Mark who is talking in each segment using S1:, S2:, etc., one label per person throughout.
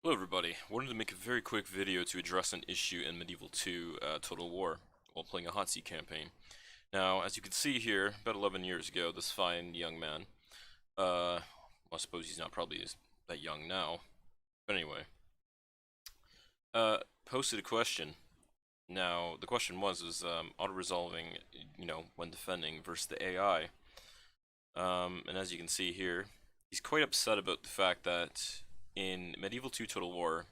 S1: Hello everybody, wanted to make a very quick video to address an issue in Medieval 2 Total War while playing a Hotseat campaign. Now, as you can see here, about 11 years ago, this fine young man, well, I suppose he's not probably that young now, but anyway, posted a question. Now, the question was auto-resolving, when defending versus the AI. And as you can see here, he's quite upset about the fact that in Medieval 2 Total War,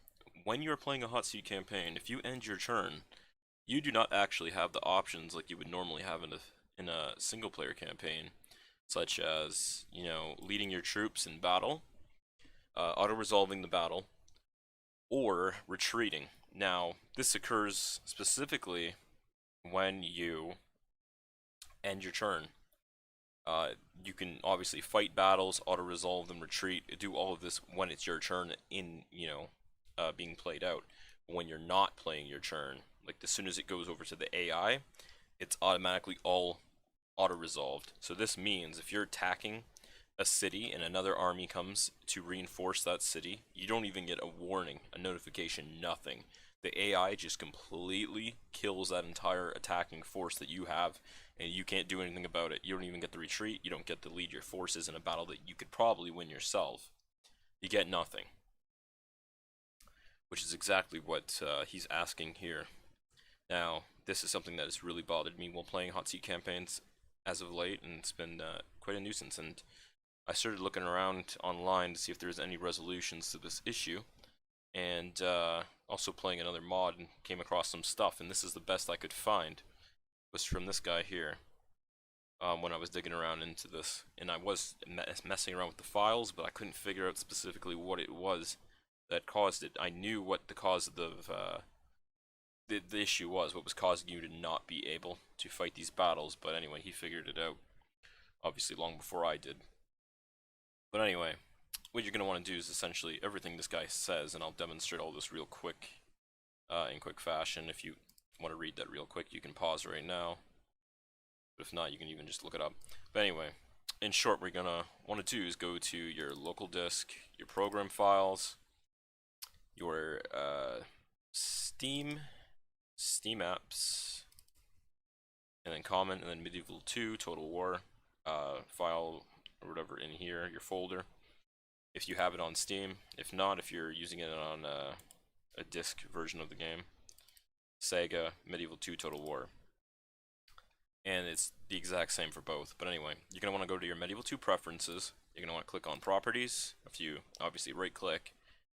S1: when you're playing a Hotseat campaign, if you end your turn, you do not actually have the options like you would normally have in a single player campaign, such as, leading your troops in battle, auto-resolving the battle, or retreating. Now, this occurs specifically when you end your turn. You can obviously fight battles, auto-resolve them, retreat, do all of this when it's your turn in, being played out. But when you're not playing your turn, like as soon as it goes over to the AI, it's automatically all auto-resolved. So this means if you're attacking a city and another army comes to reinforce that city, you don't even get a warning, a notification, nothing. The AI just completely kills that entire attacking force that you have, and you can't do anything about it. You don't even get to retreat, you don't get to lead your forces in a battle that you could probably win yourself. You get nothing. Which is exactly what he's asking here. Now, this is something that has really bothered me while playing Hotseat campaigns as of late, and it's been quite a nuisance, and I started looking around online to see if there's any resolutions to this issue, and also playing another mod and came across some stuff, and this is the best I could find. It was from this guy here. When I was digging around into this, and I was messing around with the files, but I couldn't figure out specifically what it was that caused it. I knew what the cause of the issue was, what was causing you to not be able to fight these battles, but anyway, he figured it out, obviously long before I did. But anyway, what you're going to want to do is essentially everything this guy says, and I'll demonstrate all this real quick, in quick fashion. If you want to read that real quick, you can pause right now. But if not, you can even just look it up. But anyway, in short, what you're going to want to do is go to your local disk, your program files, your Steam apps, and then Common, and then Medieval 2 Total War file or whatever in here, your folder, if you have it on Steam. If not, if you're using it on a disc version of the game, Sega Medieval 2 Total War. And it's the exact same for both. But anyway, you're going to want to go to your Medieval 2 preferences. You're going to want to click on Properties. If you obviously right click,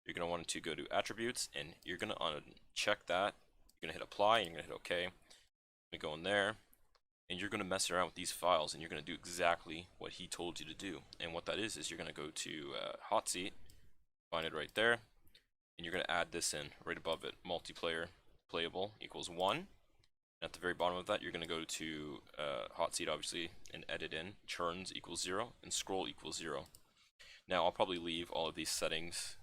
S1: you're going to want to go to Attributes, and you're going to check that. You're going to hit Apply, and you're going to hit OK. You're going to go in there, and you're going to mess around with these files, and you're going to do exactly what he told you to do. And what that is you're going to go to Hotseat, find it right there, and you're going to add this in right above it. Multiplayer playable equals 1. And at the very bottom of that, you're going to go to Hotseat, obviously, and edit in churns equals 0 and scroll equals 0. Now, I'll probably leave all of these settings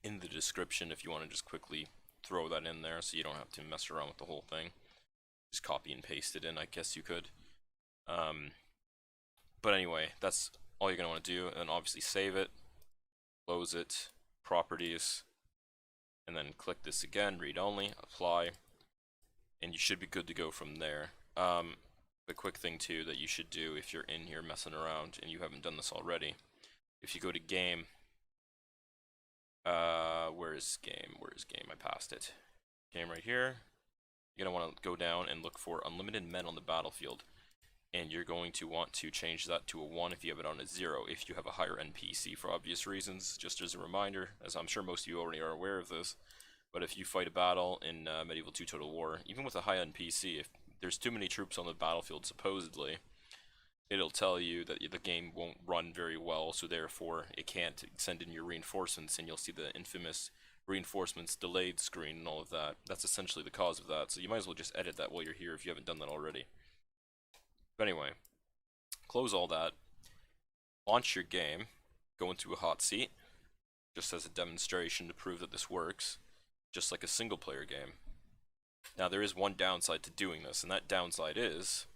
S1: in the description if you want to just quickly throw that in there so you don't have to mess around with the whole thing. Just copy and paste it in, I guess you could. But anyway, that's all you're going to want to do, and then obviously save it, close it, properties, and then click this again, read only, apply, and you should be good to go from there. The quick thing too that you should do if you're in here messing around and you haven't done this already, if you go to game, where's game? I passed it. Game right here. You're going to want to go down and look for unlimited men on the battlefield, and you're going to want to change that to a 1 if you have it on a 0 if you have a higher NPC for obvious reasons. Just as a reminder, as I'm sure most of you already are aware of this, but if you fight a battle in Medieval 2 Total War, even with a high NPC, if there's too many troops on the battlefield supposedly, it'll tell you that the game won't run very well, so therefore it can't send in your reinforcements, and you'll see the infamous reinforcements delayed screen and all of that. That's essentially the cause of that, so you might as well just edit that while you're here if you haven't done that already. But anyway, close all that, launch your game, go into a Hotseat, just as a demonstration to prove that this works, just like a single player game. Now there is one downside to doing this, and that downside is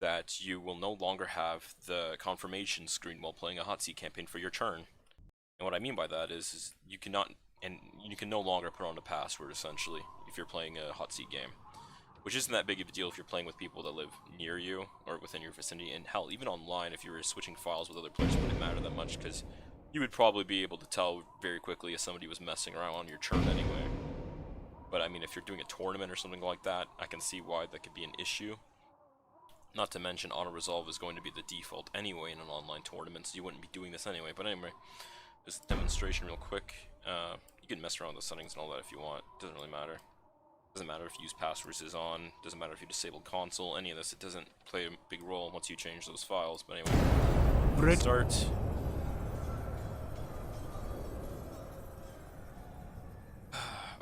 S1: that you will no longer have the confirmation screen while playing a Hotseat campaign for your turn. And what I mean by that is you cannot, and you can no longer put on a password essentially if you're playing a hot seat game, which isn't that big of a deal if you're playing with people that live near you or within your vicinity. And hell, even online, if you were switching files with other players, it wouldn't matter that much because you would probably be able to tell very quickly if somebody was messing around on your churn anyway. But I mean, if you're doing a tournament or something like that, I can see why that could be an issue. Not to mention, auto-resolve is going to be the default anyway in an online tournament, so you wouldn't be doing this anyway. But anyway, just a demonstration real quick. You can mess around with the settings and all that if you want. Doesn't really matter. Doesn't matter if use passwords is on. Doesn't matter if you disable console. Any of this. It doesn't play a big role once you change those files. But anyway, start.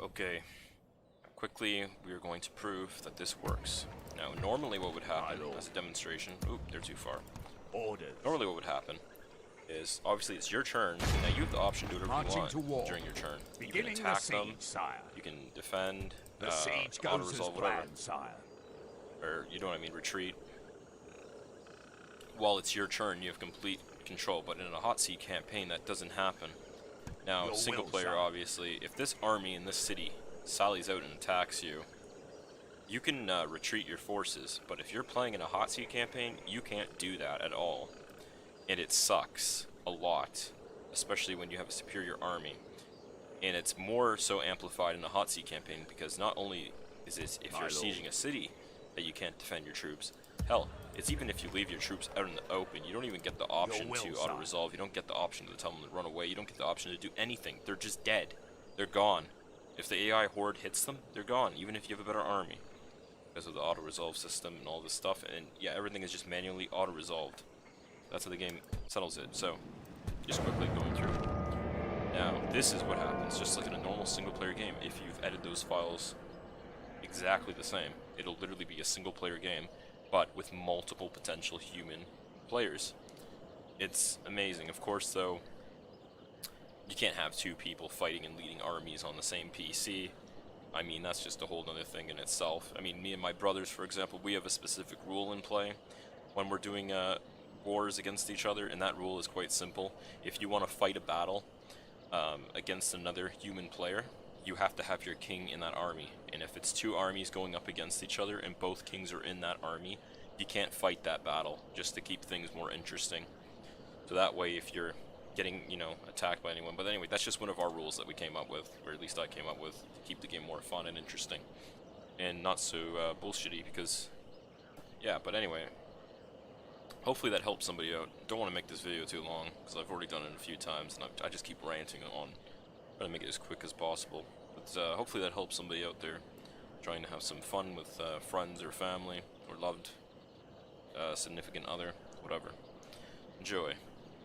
S1: Okay. Quickly, we are going to prove that this works. Now, normally what would happen as a demonstration... Oop, they're too far.
S2: Orders.
S1: Normally what would happen is, obviously it's your turn. Now you have the option to do whatever you want during your turn. You can attack them, you can defend, auto-resolve, whatever. Or, you know what I mean, retreat. While it's your turn, you have complete control, but in a hot seat campaign, that doesn't happen. Now, single player, obviously, if this army in this city sallies out and attacks you, you can retreat your forces, but if you're playing in a hot seat campaign, you can't do that at all. And it sucks a lot, especially when you have a superior army. And it's more so amplified in a hot seat campaign because not only is it if you're sieging a city that you can't defend your troops, hell, it's even if you leave your troops out in the open, you don't even get the option to auto-resolve, you don't get the option to tell them to run away, you don't get the option to do anything. They're just dead. They're gone. If the AI horde hits them, they're gone, even if you have a better army. Because of the auto-resolve system and all this stuff, and yeah, everything is just manually auto-resolved. That's how the game settles it. So, just quickly going through. Now, this is what happens, just like in a normal single-player game. If you've edited those files exactly the same, it'll literally be a single-player game, but with multiple potential human players. It's amazing. Of course, though, you can't have two people fighting and leading armies on the same PC. I mean, that's just a whole other thing in itself. I mean, me and my brothers, for example, we have a specific rule in play when we're doing wars against each other, and that rule is quite simple. If you want to fight a battle against another human player, you have to have your king in that army. And if it's two armies going up against each other and both kings are in that army, you can't fight that battle, just to keep things more interesting. So that way, if you're getting, you know, attacked by anyone. But anyway, that's just one of our rules that we came up with, or at least I came up with, to keep the game more fun and interesting. And not so bullshitty, because, yeah, but anyway. Hopefully that helps somebody out. Don't want to make this video too long, because I've already done it a few times, and I just keep ranting on, trying to make it as quick as possible. But hopefully that helps somebody out there, trying to have some fun with friends or family, or loved significant other, whatever. Enjoy.